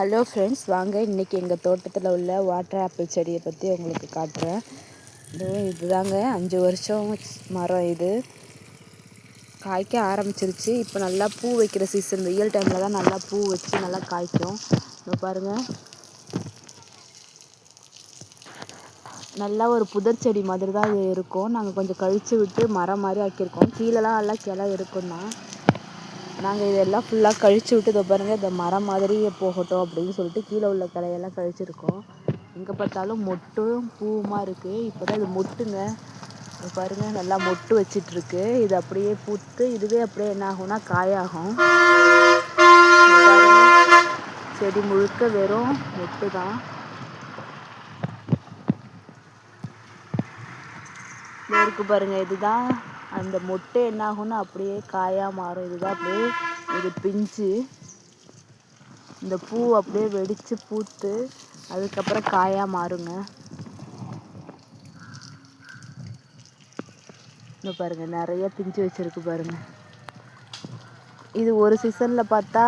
Hello friends, வாங்க இன்றைக்கி எங்கள் தோட்டத்தில் உள்ள வாட்டர் ஆப்பிள் செடியை பற்றி உங்களுக்கு காட்டுறேன். இதுதாங்க 5 வருஷம் மரம். இது காய்க்க ஆரம்பிச்சிருச்சு. இப்போ நல்லா பூ வைக்கிற சீசன். வெயில் டைமில் தான் நல்லா பூ வச்சு நல்லா காய்க்கும். இப்போ பாருங்கள், நல்லா ஒரு புதர் செடி மாதிரி தான் இது இருக்கும். நாங்கள் கொஞ்சம் கழித்து விட்டு மரம் மாதிரி ஆக்கியிருக்கோம். கீழெலாம் நல்லா கிளை இருக்கும் தான். நாங்கள் இதெல்லாம் ஃபுல்லாக கழித்து விட்டு இதை பாருங்கள், இந்த மரம் மாதிரியே போகட்டும் அப்படின்னு சொல்லிட்டு கீழே உள்ள கிளையெல்லாம் கழிச்சிருக்கோம். எங்கே பார்த்தாலும் மொட்டும் பூவுமா இருக்குது. இப்போ தான் இது மொட்டுங்க. இது பாருங்கள், நல்லா மொட்டு வச்சிட்ருக்கு. இது அப்படியே பூத்து இதுவே அப்படியே என்ன ஆகும்னா காயாகும். செடி முழுக்க வெறும் மொட்டு தான். இருக்கு பாருங்கள், இதுதான் அந்த மொட்டு என்ன ஆகும்னா அப்படியே காயாக மாறும். இதுதான் அப்படியே இது பிஞ்சு, இந்த பூ அப்படியே வெடித்து பூத்து அதுக்கப்புறம் காயாக மாறுங்க. இந்த பாருங்கள், நிறைய பிஞ்சு வச்சுருக்கு பாருங்கள். இது ஒரு சீசனில் பார்த்தா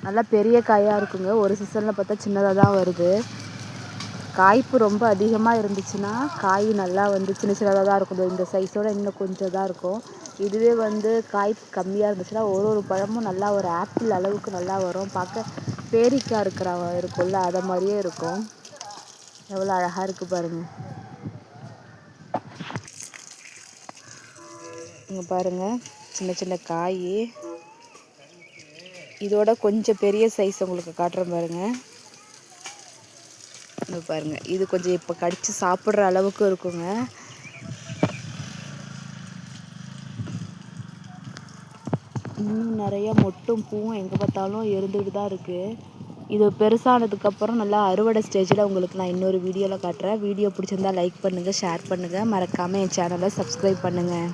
நல்லா பெரிய காயாக இருக்குங்க. ஒரு சீசனில் பார்த்தா சின்னதாக தான் வருது. காய்ப்பு ரொம்ப அதிகமாக இருந்துச்சுன்னா காய் நல்லா சின்ன சின்னதாக தான் இருக்கும். இந்த சைஸோட இன்னும் கொஞ்சம் தான் இருக்கும். இதுவே காய்ப்பு கம்மியாக இருந்துச்சுன்னா ஒரு பழமும் நல்லா ஒரு ஆப்பிள் அளவுக்கு நல்லா வரும். பார்க்க பேரிக்காய் இருக்கும்ல, அதை மாதிரியே இருக்கும். எவ்வளோ அழகாக இருக்குது பாருங்கள். இங்கே பாருங்கள், சின்ன சின்ன காய். இதோட கொஞ்சம் பெரிய சைஸ் உங்களுக்கு காட்டுறேன் பாருங்கள். இது பாருங்கள், இது கொஞ்சம் இப்போ கடித்து சாப்பிட்ற அளவுக்கு இருக்குங்க. இன்னும் நிறைய மொட்டும் பூவும் எங்கே பார்த்தாலும் இருந்துகிட்டு தான் இருக்குது. இது பெருசானதுக்கப்புறம் நல்லா அறுவடை ஸ்டேஜில் உங்களுக்கு நான் இன்னொரு வீடியோவில் காட்டுறேன். வீடியோ பிடிச்சிருந்தா லைக் பண்ணுங்கள், ஷேர் பண்ணுங்கள், மறக்காமல் என் சேனலை சப்ஸ்கிரைப் பண்ணுங்கள்.